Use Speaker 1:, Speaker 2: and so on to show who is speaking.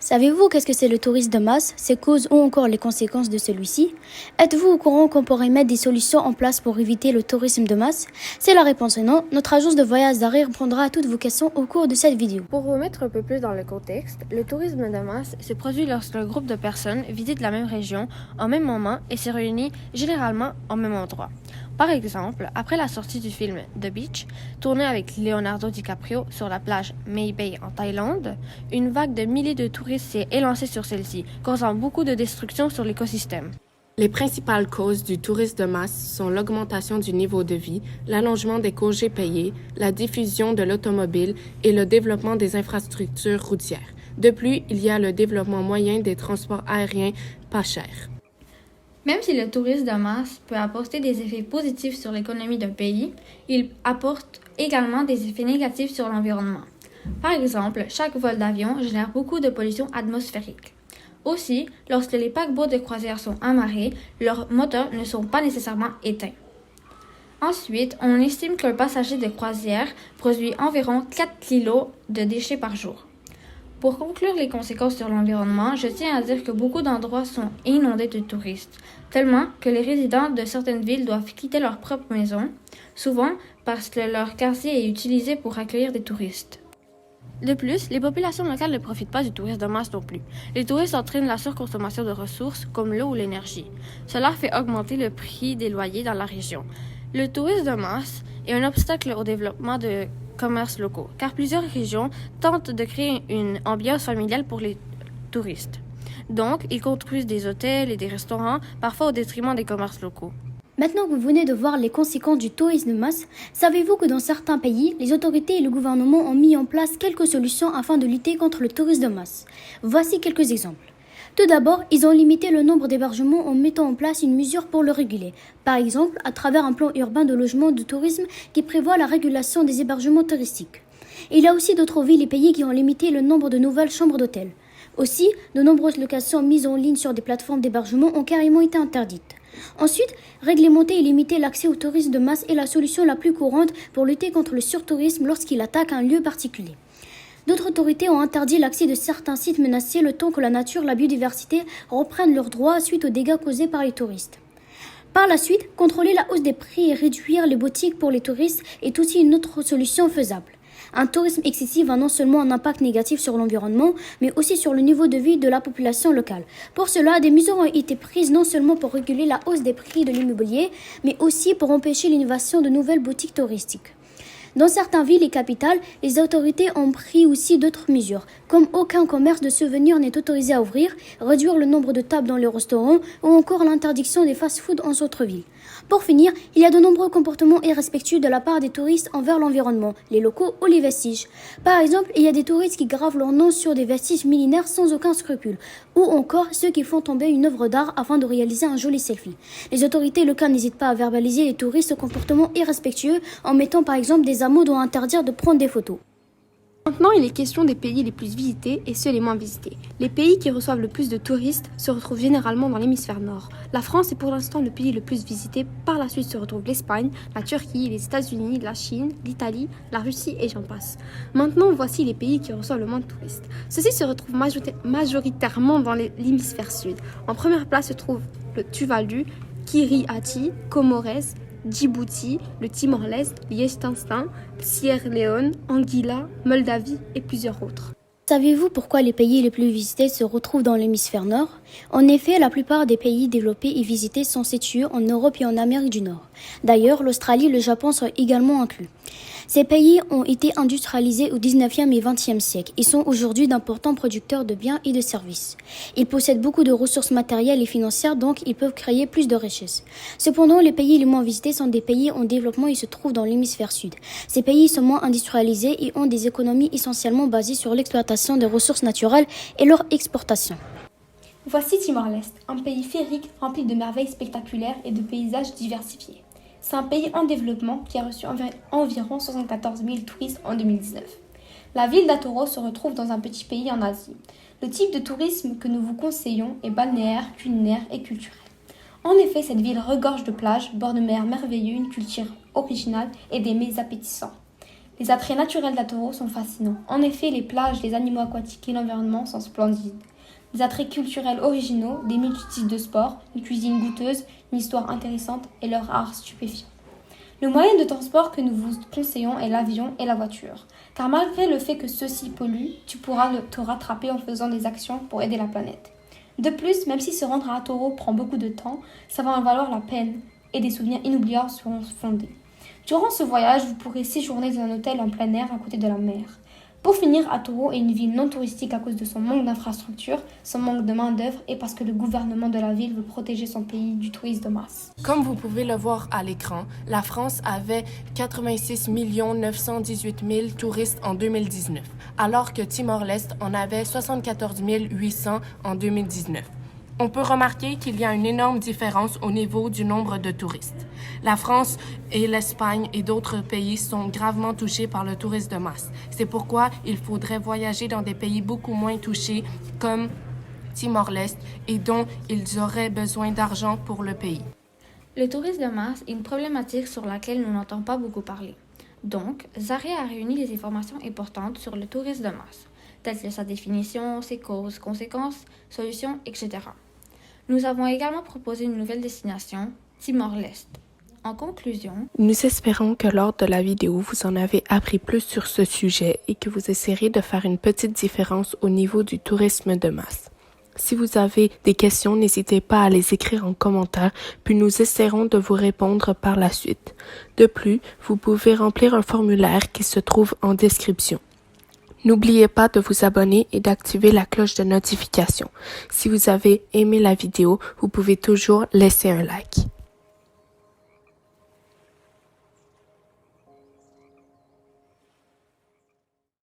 Speaker 1: Savez-vous qu'est-ce que c'est le tourisme de masse, ses causes ou encore les conséquences de celui-ci? Êtes-vous au courant qu'on pourrait mettre des solutions en place pour éviter le tourisme de masse? Si la réponse est non, notre agence de voyage Zari répondra à toutes vos questions au cours de cette vidéo.
Speaker 2: Pour vous mettre un peu plus dans le contexte, le tourisme de masse se produit lorsqu'un groupe de personnes visite la même région au même moment et se réunit généralement au même endroit. Par exemple, après la sortie du film The Beach, tourné avec Leonardo DiCaprio sur la plage May Bay en Thaïlande, une vague de milliers de touristes s'est élancée sur celle-ci, causant beaucoup de destruction sur l'écosystème.
Speaker 3: Les principales causes du tourisme de masse sont l'augmentation du niveau de vie, l'allongement des congés payés, la diffusion de l'automobile et le développement des infrastructures routières. De plus, il y a le développement moyen des transports aériens pas chers.
Speaker 4: Même si le tourisme de masse peut apporter des effets positifs sur l'économie d'un pays, il apporte également des effets négatifs sur l'environnement. Par exemple, chaque vol d'avion génère beaucoup de pollution atmosphérique. Aussi, lorsque les paquebots de croisière sont amarrés, leurs moteurs ne sont pas nécessairement éteints. Ensuite, on estime qu'un passager de croisière produit environ 4 kg de déchets par jour. Pour conclure les conséquences sur l'environnement, je tiens à dire que beaucoup d'endroits sont inondés de touristes, tellement que les résidents de certaines villes doivent quitter leur propre maison, souvent parce que leur quartier est utilisé pour accueillir des touristes.
Speaker 2: De plus, les populations locales ne profitent pas du tourisme de masse non plus. Les touristes entraînent la surconsommation de ressources comme l'eau ou l'énergie. Cela fait augmenter le prix des loyers dans la région. Le tourisme de masse est un obstacle au développement de commerces locaux, car plusieurs régions tentent de créer une ambiance familiale pour les touristes. Donc, ils construisent des hôtels et des restaurants, parfois au détriment des commerces locaux.
Speaker 1: Maintenant que vous venez de voir les conséquences du tourisme de masse, savez-vous que dans certains pays, les autorités et le gouvernement ont mis en place quelques solutions afin de lutter contre le tourisme de masse? Voici quelques exemples. Tout d'abord, ils ont limité le nombre d'hébergements en mettant en place une mesure pour le réguler. Par exemple, à travers un plan urbain de logement de tourisme qui prévoit la régulation des hébergements touristiques. Il y a aussi d'autres villes et pays qui ont limité le nombre de nouvelles chambres d'hôtel. Aussi, de nombreuses locations mises en ligne sur des plateformes d'hébergement ont carrément été interdites. Ensuite, réglementer et limiter l'accès au tourisme de masse est la solution la plus courante pour lutter contre le surtourisme lorsqu'il attaque un lieu particulier. D'autres autorités ont interdit l'accès de certains sites menacés le temps que la nature et la biodiversité reprennent leurs droits suite aux dégâts causés par les touristes. Par la suite, contrôler la hausse des prix et réduire les boutiques pour les touristes est aussi une autre solution faisable. Un tourisme excessif a non seulement un impact négatif sur l'environnement, mais aussi sur le niveau de vie de la population locale. Pour cela, des mesures ont été prises non seulement pour réguler la hausse des prix de l'immobilier, mais aussi pour empêcher l'innovation de nouvelles boutiques touristiques. Dans certaines villes et capitales, les autorités ont pris aussi d'autres mesures, comme aucun commerce de souvenirs n'est autorisé à ouvrir, réduire le nombre de tables dans les restaurants ou encore l'interdiction des fast-foods en centre-ville. Pour finir, il y a de nombreux comportements irrespectueux de la part des touristes envers l'environnement, les locaux ou les vestiges. Par exemple, il y a des touristes qui gravent leur nom sur des vestiges millénaires sans aucun scrupule, ou encore ceux qui font tomber une œuvre d'art afin de réaliser un joli selfie. Les autorités locales n'hésitent pas à verbaliser les touristes au comportement irrespectueux en mettant par exemple des amendes ou à interdire de prendre des photos.
Speaker 5: Maintenant, il est question des pays les plus visités et ceux les moins visités. Les pays qui reçoivent le plus de touristes se retrouvent généralement dans l'hémisphère nord. La France est pour l'instant le pays le plus visité. Par la suite se retrouvent l'Espagne, la Turquie, les États-Unis, la Chine, l'Italie, la Russie et j'en passe. Maintenant, voici les pays qui reçoivent le moins de touristes. Ceux-ci se retrouvent majoritairement dans l'hémisphère sud. En première place se trouve le Tuvalu, Kiribati, Comores, Djibouti, le Timor-Leste, Liechtenstein, Sierra Leone, Anguilla, Moldavie et plusieurs autres.
Speaker 1: Savez-vous pourquoi les pays les plus visités se retrouvent dans l'hémisphère nord? En effet, la plupart des pays développés et visités sont situés en Europe et en Amérique du Nord. D'ailleurs, l'Australie et le Japon sont également inclus. Ces pays ont été industrialisés au 19e et 20e siècle et sont aujourd'hui d'importants producteurs de biens et de services. Ils possèdent beaucoup de ressources matérielles et financières, donc ils peuvent créer plus de richesses. Cependant, les pays les moins visités sont des pays en développement et se trouvent dans l'hémisphère sud. Ces pays sont moins industrialisés et ont des économies essentiellement basées sur l'exploitation des ressources naturelles et leur exportation.
Speaker 6: Voici Timor-Leste, un pays féerique rempli de merveilles spectaculaires et de paysages diversifiés. C'est un pays en développement qui a reçu environ 74 000 touristes en 2019. La ville d'Atoro se retrouve dans un petit pays en Asie. Le type de tourisme que nous vous conseillons est balnéaire, culinaire et culturel. En effet, cette ville regorge de plages, bords de mer merveilleux, une culture originale et des mets appétissants. Les attraits naturels d'Atouro sont fascinants. En effet, les plages, les animaux aquatiques et l'environnement sont splendides. Des attraits culturels originaux, des multitudes de sports, une cuisine goûteuse, une histoire intéressante et leur art stupéfiant. Le moyen de transport que nous vous conseillons est l'avion et la voiture. Car malgré le fait que ceux-ci polluent, tu pourras te rattraper en faisant des actions pour aider la planète. De plus, même si se rendre à Atouro prend beaucoup de temps, ça va en valoir la peine et des souvenirs inoubliables seront fondés. Durant ce voyage, vous pourrez séjourner dans un hôtel en plein air à côté de la mer. Pour finir, Atouro est une ville non touristique à cause de son manque d'infrastructures, son manque de main-d'œuvre et parce que le gouvernement de la ville veut protéger son pays du tourisme de masse.
Speaker 3: Comme vous pouvez le voir à l'écran, la France avait 86 918 000 touristes en 2019, alors que Timor-Leste en avait 74 800 en 2019. On peut remarquer qu'il y a une énorme différence au niveau du nombre de touristes. La France et l'Espagne et d'autres pays sont gravement touchés par le tourisme de masse. C'est pourquoi il faudrait voyager dans des pays beaucoup moins touchés comme Timor-Leste et dont ils auraient besoin d'argent pour le pays.
Speaker 4: Le tourisme de masse est une problématique sur laquelle nous n'entendons pas beaucoup parler. Donc, Zahra a réuni des informations importantes sur le tourisme de masse, telles que sa définition, ses causes, conséquences, solutions, etc. Nous avons également proposé une nouvelle destination, Timor-Leste. En conclusion,
Speaker 3: nous espérons que lors de la vidéo, vous en avez appris plus sur ce sujet et que vous essaierez de faire une petite différence au niveau du tourisme de masse. Si vous avez des questions, n'hésitez pas à les écrire en commentaire, puis nous essaierons de vous répondre par la suite. De plus, vous pouvez remplir un formulaire qui se trouve en description. N'oubliez pas de vous abonner et d'activer la cloche de notification. Si vous avez aimé la vidéo, vous pouvez toujours laisser un like.